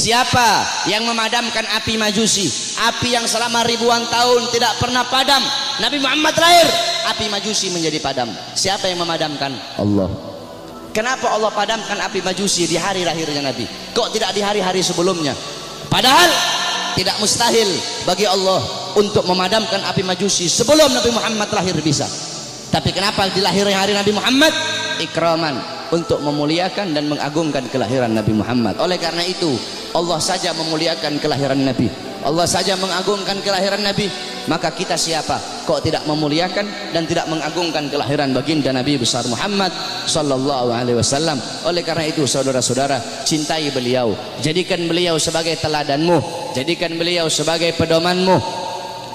Siapa yang memadamkan api Majusi, api yang selama ribuan tahun tidak pernah padam? Nabi Muhammad lahir, api Majusi menjadi padam. Siapa yang memadamkan? Allah. Kenapa Allah padamkan api Majusi di hari lahirnya Nabi? Kok tidak di hari-hari sebelumnya? Padahal tidak mustahil bagi Allah untuk memadamkan api Majusi sebelum Nabi Muhammad lahir bisa. Tapi kenapa di lahirnya hari Nabi Muhammad? Ikraman, untuk memuliakan dan mengagungkan kelahiran Nabi Muhammad. Oleh karena itu Allah saja memuliakan kelahiran Nabi, Allah saja mengagungkan kelahiran Nabi. Maka kita siapa kok tidak memuliakan dan tidak mengagungkan kelahiran baginda Nabi besar Muhammad sallallahu alaihi wasallam. Oleh karena itu saudara-saudara, cintai beliau, jadikan beliau sebagai teladanmu, jadikan beliau sebagai pedomanmu,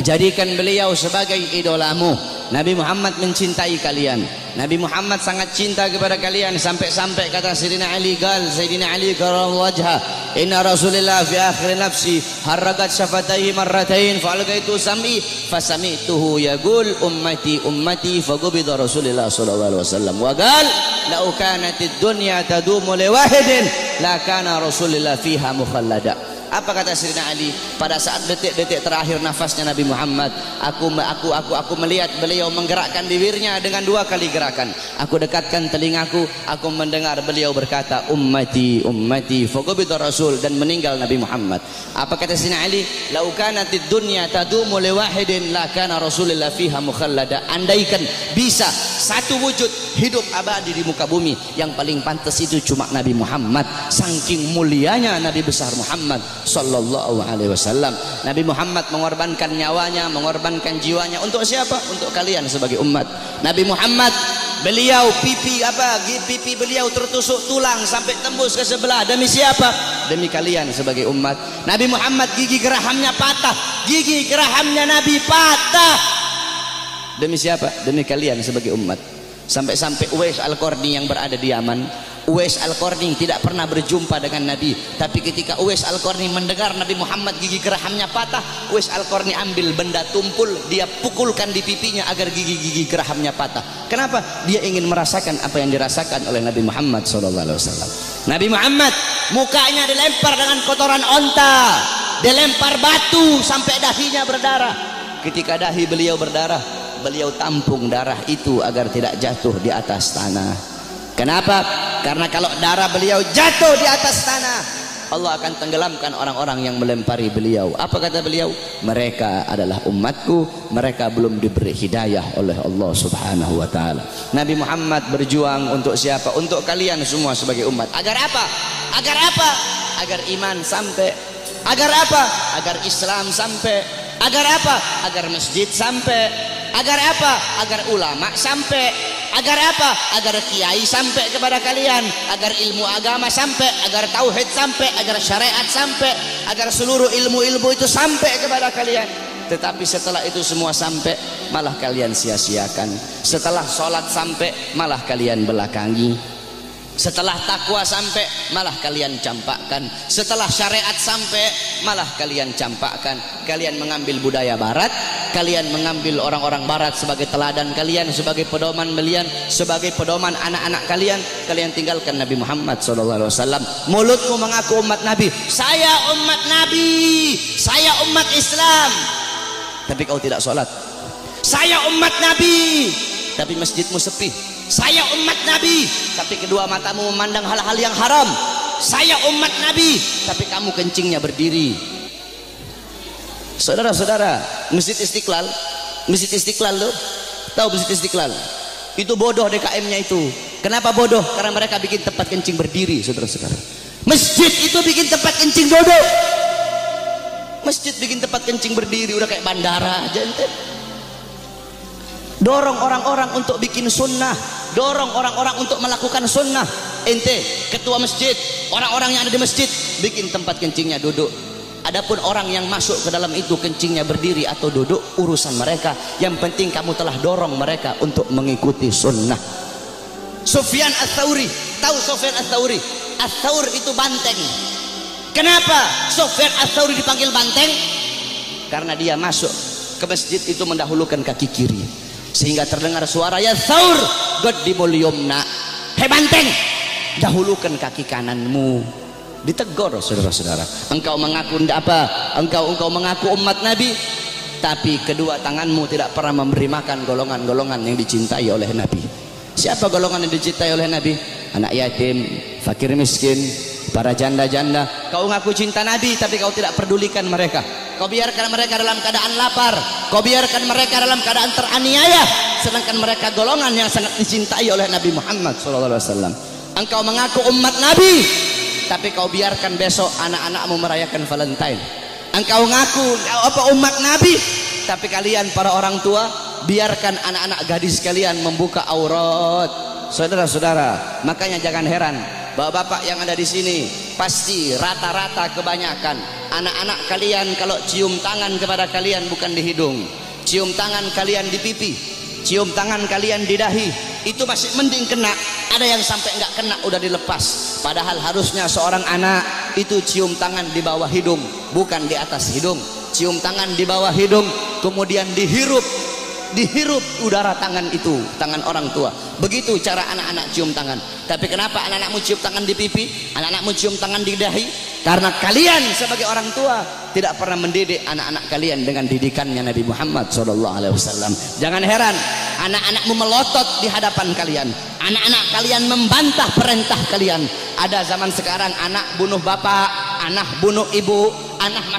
jadikan beliau sebagai idolamu. Nabi Muhammad mencintai kalian, Nabi Muhammad sangat cinta kepada kalian, sampai-sampai kata Sayyidina Ali, Sayyidina Ali karramallahu wajha, inna Rasulillah fi akhir nafsi harakat syafataihi marratain fa'alqaitu sam'i fasami'tuhu yaqul ummati ummati faqubida Rasulullah sallallahu alaihi wasallam wa qala la kanatid dunya tadumu li wahidin la kana Rasulullah fiha mukhallada. Apa kata Sayyidina Ali pada saat detik-detik terakhir nafasnya Nabi Muhammad? Aku melihat beliau menggerakkan bibirnya dengan 2 kali gerakan. Aku dekatkan telingaku, aku mendengar beliau berkata ummati ummati faqubida Rasul, dan meninggal Nabi Muhammad. Apa kata Sayyidina Ali? Lau kanatid dunya tadumu li wahidin la kana Rasulullah fiha mukhallada. Andaikan bisa satu wujud hidup abadi di muka bumi, yang paling pantas itu cuma Nabi Muhammad. Saking mulianya Nabi besar Muhammad sallallahu alaihi wasallam. Nabi Muhammad mengorbankan nyawanya, mengorbankan jiwanya untuk siapa? Untuk kalian sebagai umat. Nabi Muhammad, beliau pipi beliau tertusuk tulang sampai tembus ke sebelah. Demi siapa? Demi kalian sebagai umat. Nabi Muhammad gigi gerahamnya patah, gigi gerahamnya Nabi patah. Demi siapa? Demi kalian sebagai umat. Sampai-sampai Uwais Al-Qarni yang berada di Yaman, Uwais Al-Qarni tidak pernah berjumpa dengan Nabi, tapi ketika Uwais Al-Qarni mendengar Nabi Muhammad gigi gerahamnya patah, Uwais Al-Qarni ambil benda tumpul, dia pukulkan di pipinya agar gigi-gigi gerahamnya patah. Kenapa? Dia ingin merasakan apa yang dirasakan oleh Nabi Muhammad SAW. Nabi Muhammad mukanya dilempar dengan kotoran onta, dilempar batu sampai dahinya berdarah. Ketika dahi beliau berdarah, beliau tampung darah itu agar tidak jatuh di atas tanah. Kenapa? Karena kalau darah beliau jatuh di atas tanah, Allah akan tenggelamkan orang-orang yang melempari beliau. Apa kata beliau? Mereka adalah umatku, mereka belum diberi hidayah oleh Allah subhanahu wa ta'ala. Nabi Muhammad berjuang untuk siapa? Untuk kalian semua sebagai umat. Agar apa? Agar apa? Agar iman sampai. Agar apa? Agar Islam sampai. Agar apa? Agar masjid sampai. Agar apa? Agar ulama sampai. Agar apa? Agar kiai sampai kepada kalian, agar ilmu agama sampai, agar tauhid sampai, agar syariat sampai, agar seluruh ilmu-ilmu itu sampai kepada kalian. Tetapi setelah itu semua sampai, malah kalian sia-siakan. Setelah sholat sampai, malah kalian belakangi. Setelah takwa sampai, malah kalian campakkan. Setelah syariat sampai, malah kalian campakkan. Kalian mengambil budaya barat, kalian mengambil orang-orang barat sebagai teladan kalian, sebagai pedoman kalian, sebagai pedoman anak-anak kalian. Kalian tinggalkan Nabi Muhammad SAW. Mulutmu mengaku umat Nabi, saya umat Nabi, saya umat Islam, tapi kau tidak sholat. Saya umat Nabi, tapi masjidmu sepi. Saya umat Nabi, tapi kedua matamu memandang hal-hal yang haram. Saya umat Nabi, tapi kamu kencingnya berdiri. Saudara-saudara, Masjid Istiqlal loh, tahu Masjid Istiqlal? Itu bodoh DKM-nya itu. Kenapa bodoh? Karena mereka bikin tempat kencing berdiri, saudara-saudara. Masjid itu bikin tempat kencing bodoh. Masjid bikin tempat kencing berdiri, udah kayak bandara aja ente. Dorong orang-orang untuk bikin sunnah, dorong orang-orang untuk melakukan sunnah. Ente ketua masjid, orang-orang yang ada di masjid bikin tempat kencingnya duduk. Adapun orang yang masuk ke dalam itu kencingnya berdiri atau duduk, urusan mereka. Yang penting kamu telah dorong mereka untuk mengikuti sunnah. Sufyan Ats-Tsauri, tahu Sufyan Ats-Tsauri? Ats-Tsaur itu banteng. Kenapa Sufyan Ats-Tsauri dipanggil banteng? Karena dia masuk ke masjid itu mendahulukan kaki kiri, sehingga terdengar suara ya Tsaur qadimul yumna. Hei banteng, dahulukan kaki kananmu. Ditegur saudara-saudara. Engkau mengaku apa? Engkau mengaku umat Nabi, tapi kedua tanganmu tidak pernah memberi makan golongan-golongan yang dicintai oleh Nabi. Siapa golongan yang dicintai oleh Nabi? Anak yatim, fakir miskin, para janda-janda. Kau ngaku cinta Nabi, tapi kau tidak pedulikan mereka. Kau biarkan mereka dalam keadaan lapar, kau biarkan mereka dalam keadaan teraniaya, sedangkan mereka golongan yang sangat dicintai oleh Nabi Muhammad SAW. Engkau mengaku umat Nabi, tapi kau biarkan besok anak-anakmu merayakan Valentine. Engkau ngaku umat Nabi, tapi kalian para orang tua biarkan anak-anak gadis kalian membuka aurat. Saudara-saudara, makanya jangan heran bapak-bapak yang ada di sini, pasti rata-rata kebanyakan anak-anak kalian kalau cium tangan kepada kalian bukan di hidung, cium tangan kalian di pipi, cium tangan kalian di dahi, itu masih mending kena. Ada yang sampai nggak kena udah dilepas. Padahal harusnya seorang anak itu cium tangan di bawah hidung, bukan di atas hidung. Cium tangan di bawah hidung, kemudian dihirup udara tangan itu, tangan orang tua. Begitu cara anak-anak cium tangan. Tapi kenapa anak-anakmu cium tangan di pipi, anak-anakmu cium tangan di dahi? Karena kalian sebagai orang tua tidak pernah mendidik anak-anak kalian dengan didikannya Nabi Muhammad SAW. Jangan heran anak-anakmu melotot di hadapan kalian, anak-anak kalian membantah perintah kalian. Ada zaman sekarang anak bunuh bapak, anak bunuh ibu, anak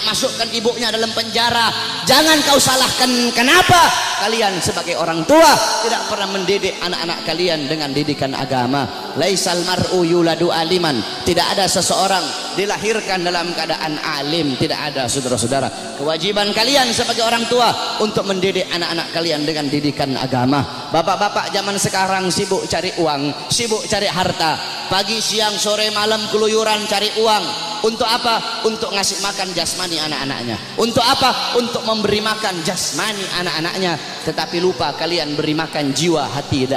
masukkan ibunya dalam penjara. Jangan kau salahkan kenapa kalian sebagai orang tua tidak pernah mendidik anak-anak kalian dengan didikan agama. Laisal mar'u yuladu aliman. Tidak ada seseorang dilahirkan dalam keadaan alim, tidak ada saudara-saudara. Kewajiban kalian sebagai orang tua untuk mendidik anak-anak kalian dengan didikan agama. Bapak-bapak zaman sekarang sibuk cari uang, sibuk cari harta, pagi siang sore malam keluyuran cari uang. Untuk apa? Untuk ngasih makan jasmani anak-anaknya. Untuk apa? Untuk memberi makan jasmani anak-anaknya. Tetapi lupa kalian beri makan jiwa, hati,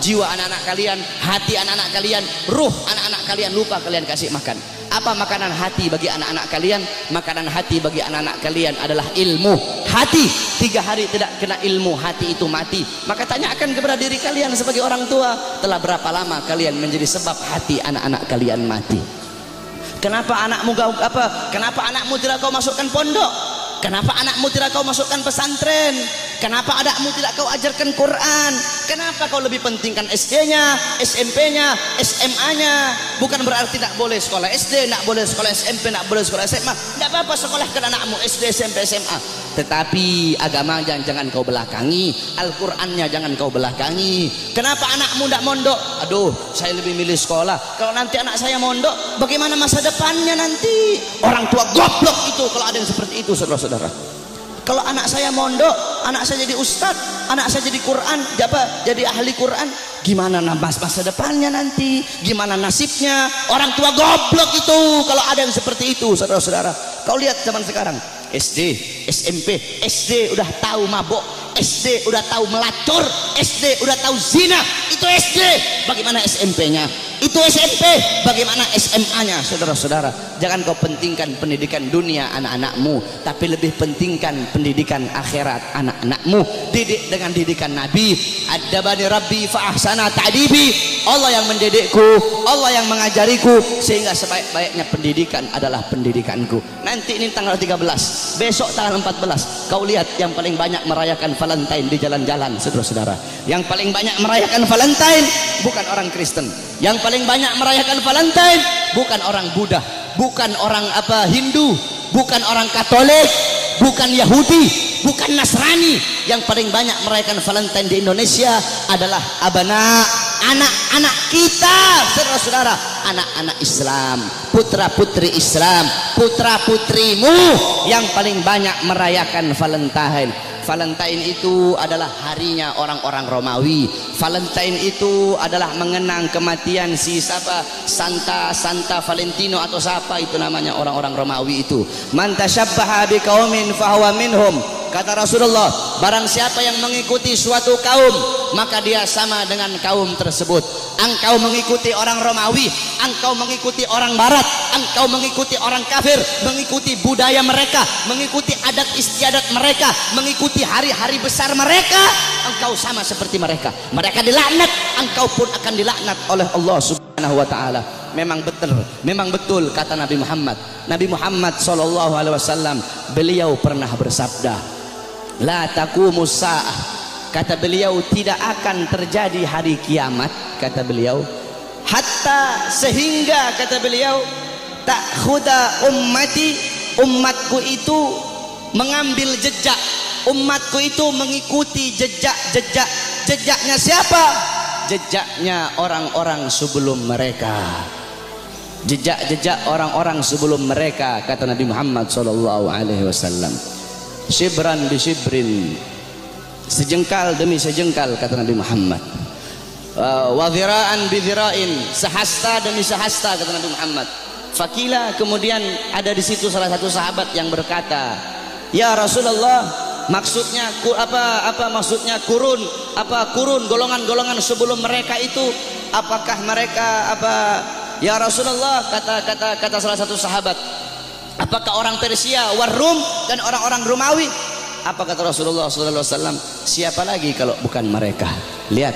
jiwa anak-anak kalian, hati anak-anak kalian, ruh anak-anak kalian, lupa kalian kasih makan. Apa makanan hati bagi anak-anak kalian? Makanan hati bagi anak-anak kalian adalah ilmu. Hati 3 hari tidak kena ilmu, hati itu mati. Maka tanyakan kepada diri kalian sebagai orang tua, telah berapa lama kalian menjadi sebab hati anak-anak kalian mati? Kenapa anakmu tidak kau masukkan pondok? Kenapa anakmu tidak kau masukkan pesantren? Kenapa anakmu tidak kau ajarkan Quran? Kenapa kau lebih pentingkan SD-nya, SMP-nya, SMA-nya? Bukan berarti tidak boleh sekolah SD, tidak boleh sekolah SMP, tidak boleh sekolah SMA. Tidak apa-apa sekolahkan anakmu SD, SMP, SMA. Tetapi agama jangan kau belakangi, Al-Qurannya jangan kau belakangi. Kenapa anakmu tidak mondok? Aduh, saya lebih milih sekolah. Kalau nanti anak saya mondok, bagaimana masa depannya nanti? Orang tua goblok itu kalau ada yang seperti itu, saudara-saudara. Kalau anak saya mondok, anak saya jadi ustadz, anak saya jadi Quran, jadi ahli Quran, gimana masa depannya nanti? Gimana nasibnya? Orang tua goblok itu kalau ada yang seperti itu, saudara-saudara. Kau lihat zaman sekarang, SD, SMP, SD udah tahu mabok, SD udah tahu melacur, SD udah tahu zina. Itu SD, bagaimana SMP-nya? Itu SMP, bagaimana SMA-nya? Saudara-saudara, jangan kau pentingkan pendidikan dunia anak-anakmu, tapi lebih pentingkan pendidikan akhirat anak-anakmu. Didik dengan didikan Nabi. Adabani Rabbi fa ahsana ta'dibi. Allah yang mendidikku, Allah yang mengajariku, sehingga sebaik-baiknya pendidikan adalah pendidikanku. Nanti ini tanggal 13, besok tanggal 14, kau lihat yang paling banyak merayakan Valentine di jalan-jalan, saudara-saudara. Yang paling banyak merayakan Valentine bukan orang Kristen. Yang paling banyak merayakan Valentine bukan orang Buddha, bukan orang Hindu, bukan orang Katolik, bukan Yahudi, bukan Nasrani. Yang paling banyak merayakan Valentine di Indonesia adalah anak-anak kita, saudara-saudara, anak-anak Islam, putra-putri Islam, putra-putrimu yang paling banyak merayakan Valentine. Valentine itu adalah harinya orang-orang Romawi. Valentine itu adalah mengenang kematian si Santa Valentino atau siapa itu namanya, orang-orang Romawi itu. Man tasyabbaha biqaumin fahuwa minhum. Kata Rasulullah, barang siapa yang mengikuti suatu kaum, maka dia sama dengan kaum tersebut. Engkau mengikuti orang Romawi, engkau mengikuti orang Barat, engkau mengikuti orang kafir, mengikuti budaya mereka, mengikuti adat istiadat mereka, mengikuti hari-hari besar mereka, engkau sama seperti mereka. Mereka dilaknat, engkau pun akan dilaknat oleh Allah Subhanahu wa ta'ala. memang betul kata Nabi Muhammad. Nabi Muhammad SAW beliau pernah bersabda, la taqumus saah, kata beliau tidak akan terjadi hari kiamat, kata beliau, hatta sehingga kata beliau ta'khuda ummati, umatku itu mengambil jejak, umatku itu mengikuti jejaknya siapa? Jejaknya orang-orang sebelum mereka, jejak orang-orang sebelum mereka, kata Nabi Muhammad SAW. Shibran bi shibrin, sejengkal demi sejengkal, kata Nabi Muhammad. Wa dhira'an bi dhira'in, sehasta demi sehasta, kata Nabi Muhammad. Fakila, kemudian ada di situ salah satu sahabat yang berkata, ya Rasulullah, maksudnya apa maksudnya kurun golongan-golongan sebelum mereka itu, apakah mereka ya Rasulullah, kata salah satu sahabat, apakah orang Persia, Warum, dan orang-orang Romawi? Apa kata Rasulullah SAW? Siapa lagi kalau bukan mereka? Lihat,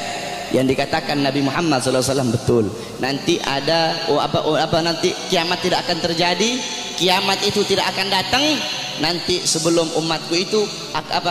yang dikatakan Nabi Muhammad SAW betul. Nanti ada nanti kiamat tidak akan terjadi, kiamat itu tidak akan datang nanti sebelum umatku itu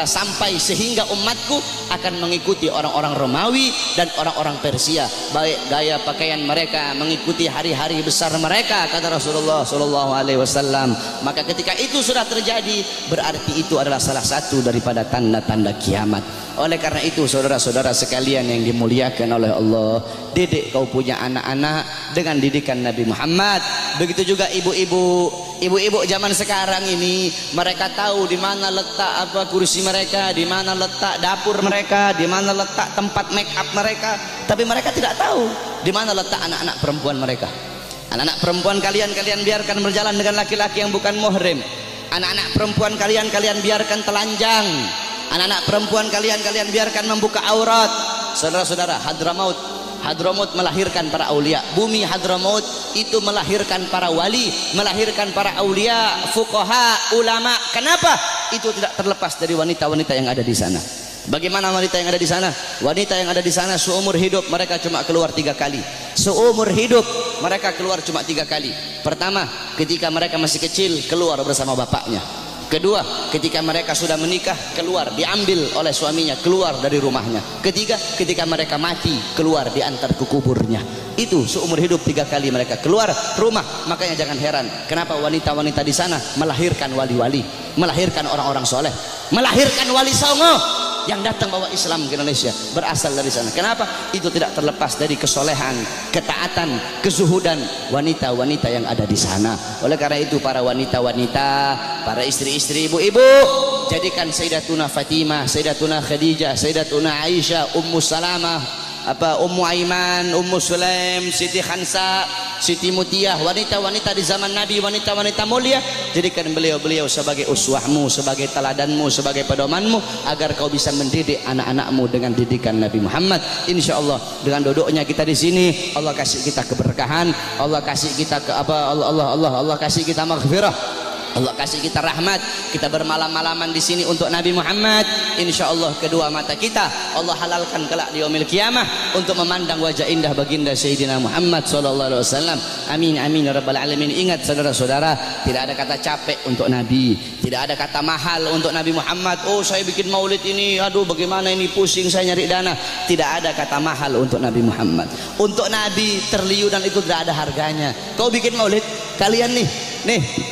sampai, sehingga umatku akan mengikuti orang-orang Romawi dan orang-orang Persia, baik gaya pakaian mereka, mengikuti hari-hari besar mereka, kata Rasulullah SAW. Maka ketika itu sudah terjadi, berarti itu adalah salah satu daripada tanda-tanda kiamat. Oleh karena itu saudara-saudara sekalian yang dimuliakan oleh Allah, didik kau punya anak-anak dengan didikan Nabi Muhammad. Begitu juga ibu-ibu zaman sekarang ini, mereka tahu di mana letak kursi mereka, di mana letak dapur mereka, di mana letak tempat make up mereka, tapi mereka tidak tahu di mana letak anak-anak perempuan mereka. Anak-anak perempuan kalian biarkan berjalan dengan laki-laki yang bukan muhrim. Anak-anak perempuan kalian biarkan telanjang. Anak-anak perempuan kalian biarkan membuka aurat. Saudara-saudara, Hadramaut melahirkan para aulia. Bumi Hadramaut itu melahirkan para wali, melahirkan para aulia, fuqaha, ulama. Kenapa? Itu tidak terlepas dari wanita-wanita yang ada di sana. Bagaimana wanita yang ada di sana? Wanita yang ada di sana seumur hidup mereka cuma keluar 3 kali. Seumur hidup mereka keluar cuma 3 kali. Pertama, ketika mereka masih kecil, keluar bersama bapaknya. Kedua, ketika mereka sudah menikah, keluar, diambil oleh suaminya, keluar dari rumahnya. Ketiga, ketika mereka mati, keluar, diantar ke kuburnya. Itu seumur hidup 3 kali mereka keluar rumah. Makanya jangan heran kenapa wanita-wanita di sana melahirkan wali-wali, melahirkan orang-orang soleh, melahirkan wali songo yang datang bawa Islam ke Indonesia, berasal dari sana. Kenapa? Itu tidak terlepas dari kesolehan, ketaatan, kezuhudan wanita-wanita yang ada di sana. Oleh karena itu para wanita-wanita, para istri-istri, ibu-ibu, jadikan Sayyidatuna Fatimah, Sayyidatuna Khadijah, Sayyidatuna Aisyah, Ummu Salamah, Ummu Aiman, Ummu Sulaim, Siti Khansa, Siti Mutiyah, wanita-wanita di zaman Nabi, wanita-wanita mulia, jadikan beliau-beliau sebagai uswahmu, sebagai teladanmu, sebagai pedomanmu, agar kau bisa mendidik anak-anakmu dengan didikan Nabi Muhammad. Insya Allah dengan duduknya kita di sini, Allah kasih kita keberkahan, Allah kasih kita Allah kasih kita maghfirah, Allah kasih kita rahmat. Kita bermalam-malaman di sini untuk Nabi Muhammad. Insya Allah kedua mata kita Allah halalkan kelak di yaumil qiyamah untuk memandang wajah indah baginda Sayyidina Muhammad SAW. Amin amin ya rabbal alamin. Ingat saudara-saudara, tidak ada kata capek untuk Nabi, tidak ada kata mahal untuk Nabi Muhammad. Oh saya bikin maulid ini, aduh bagaimana ini, pusing saya nyari dana. Tidak ada kata mahal untuk Nabi Muhammad. Untuk Nabi triliunan itu tidak ada harganya. Kau bikin maulid, kalian nih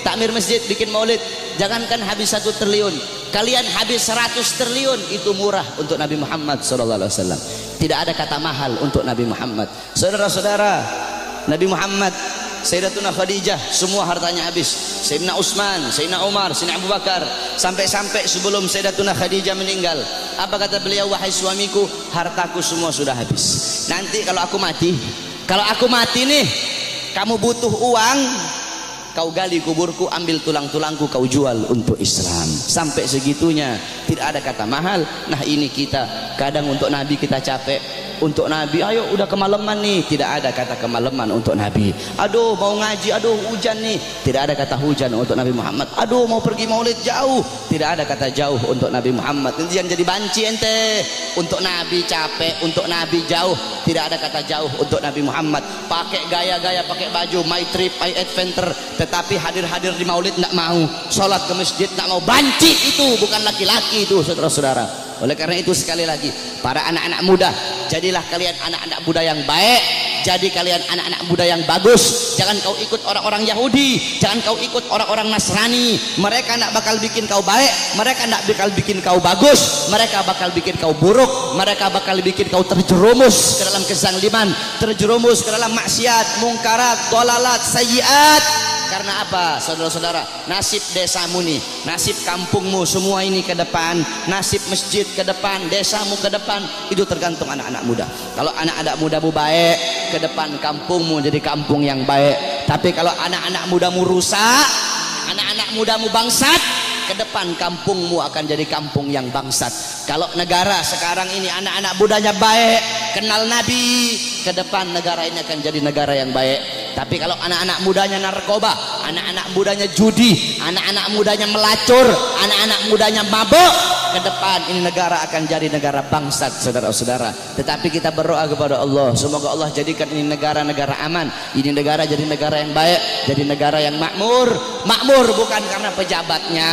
takmir masjid bikin maulid, jangankan habis 1 triliun, kalian habis 100 triliun, itu murah untuk Nabi Muhammad SAW. Tidak ada kata mahal untuk Nabi Muhammad. Saudara-saudara, Nabi Muhammad, Sayyidatuna Khadijah, semua hartanya habis. Sayyidina Utsman, Sayyidina Umar, Sayyidina Abu Bakar, sampai sebelum Sayyidatuna Khadijah meninggal, apa kata beliau? Wahai suamiku, hartaku semua sudah habis. Nanti kalau aku mati nih, kamu butuh uang, kau gali kuburku, ambil tulang-tulangku, kau jual untuk Islam. Sampai segitunya, tidak ada kata mahal. Nah ini kita, kadang untuk Nabi kita capek, untuk Nabi. Ayo udah kemalaman nih, tidak ada kata kemalaman untuk Nabi. Aduh mau ngaji, aduh hujan nih, tidak ada kata hujan untuk Nabi Muhammad. Aduh mau pergi maulid jauh, tidak ada kata jauh untuk Nabi Muhammad. Nanti yang jadi banci ente. Untuk Nabi capek, untuk Nabi jauh, tidak ada kata jauh untuk Nabi Muhammad. Pakai gaya-gaya, pakai baju my trip, my adventure, tetapi hadir-hadir di maulid tidak mau, sholat ke masjid tidak mau. Banci itu, bukan laki-laki itu, saudara-saudara. Oleh karena itu sekali lagi, para anak-anak muda, jadilah kalian anak-anak muda yang baik, jadi kalian anak-anak muda yang bagus. Jangan kau ikut orang-orang Yahudi, jangan kau ikut orang-orang Nasrani. Mereka tidak bakal bikin kau baik, mereka tidak bakal bikin kau bagus, mereka bakal bikin kau buruk, mereka bakal bikin kau terjerumus ke dalam kezaliman, terjerumus ke dalam maksiat, mungkarat, dolalat, sayyiat. Karena apa, saudara-saudara? Nasib desamu nih, nasib kampungmu semua ini ke depan, nasib masjid ke depan, desamu ke depan, itu tergantung anak-anak muda. Kalau anak-anak mudamu baik, ke depan kampungmu jadi kampung yang baik. Tapi kalau anak-anak mudamu rusak, anak-anak mudamu bangsat, ke depan kampungmu akan jadi kampung yang bangsat. Kalau negara sekarang ini anak-anak mudanya baik, kenal Nabi, ke depan negara ini akan jadi negara yang baik. Tapi kalau anak-anak mudanya narkoba, anak-anak mudanya judi, anak-anak mudanya melacur, anak-anak mudanya mabuk, ke depan ini negara akan jadi negara bangsat, saudara-saudara. Tetapi kita berdoa kepada Allah, semoga Allah jadikan ini negara-negara aman, ini negara jadi negara yang baik, jadi negara yang makmur. Makmur bukan karena pejabatnya,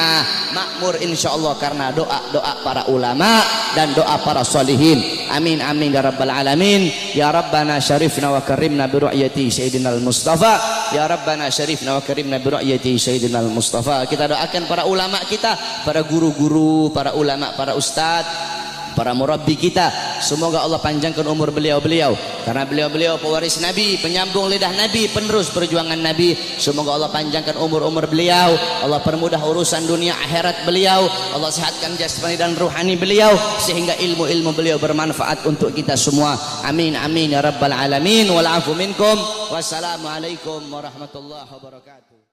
makmur insya Allah karena doa-doa para ulama dan doa para solihin. Amin amin ya rabbal alamin. Ya Rabbana syarifna wa karimna bi ru'yati sayyidina al-Mustafa. Ya Rabbana syarifna wa karimna bi ru'yati sayyidina al-Mustafa. Kita doakan para ulama kita, para guru-guru, para ulama, para ustadz, para murabbi kita, semoga Allah panjangkan umur beliau-beliau, karena beliau-beliau pewaris Nabi, penyambung lidah Nabi, penerus perjuangan Nabi. Semoga Allah panjangkan umur-umur beliau, Allah permudah urusan dunia akhirat beliau, Allah sehatkan jasmani dan ruhani beliau, sehingga ilmu-ilmu beliau bermanfaat untuk kita semua. Amin amin ya rabbal alamin. Wal afu minkum. Wassalamualaikum warahmatullahi wabarakatuh.